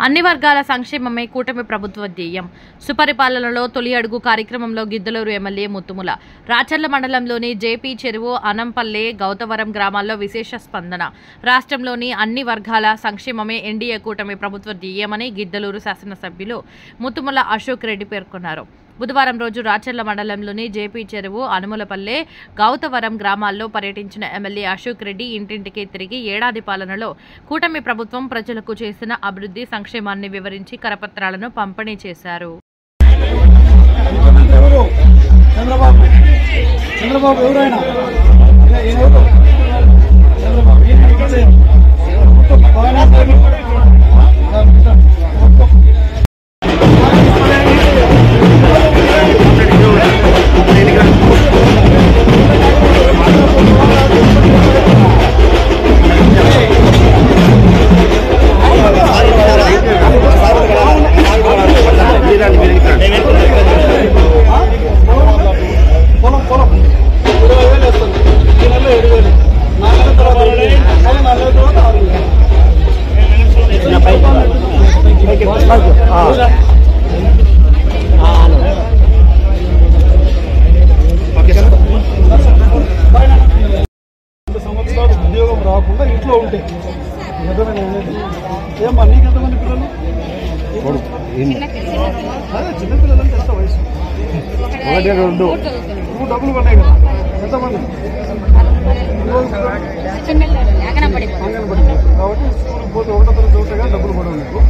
అన్ని వర్గాల సంక్షేమమే కూటమి ప్రభుత్వ ధ్యేయం. సుపరిపాలనలో తొలి అడుగు కార్యక్రమంలో గిద్దలూరు ఎమ్మెల్యే ముత్తుముల. రాచర్ల మండలంలోని జేపీ చెరువు, అనంపల్లె, గౌతవరం గ్రామాల్లో విశేష స్పందన. రాష్ట్రంలోని అన్ని వర్గాల సంక్షేమమే ఎన్డీఏ కూటమి ప్రభుత్వ ధ్యేయమని గిద్దలూరు శాసనసభ్యులు ముత్తుముల అశోక్ రెడ్డి పేర్కొన్నారు. బుధవారం రోజు రాచర్ల మండలంలోని జేపీ చెరువు, అనుములపల్లె, గౌతవరం గ్రామాల్లో పర్యటించిన ఎమ్మెల్యే అశోక్ రెడ్డి ఇంటింటికి తిరిగి ఏడాది పాలనలో కూటమి ప్రభుత్వం ప్రజలకు చేసిన అభివృద్ధి సంక్షేమాన్ని వివరించి కరపత్రాలను పంపిణీ చేశారు. ఉద్యోగం రాకుండా ఇంట్లో ఉంటే ఏమన్నా నీకు ఎంతమంది పిల్లలు? చిన్నపిల్లలంటే ఎంత వయసు? నువ్వు డబ్బులు పడ్డాయి కదా, ఎంతమంది? అంగన్వాడీ కాబట్టి స్కూల్కి పోతే ఒకటో తరగతి చదువుతాగా డబ్బులు పడవు నీకు.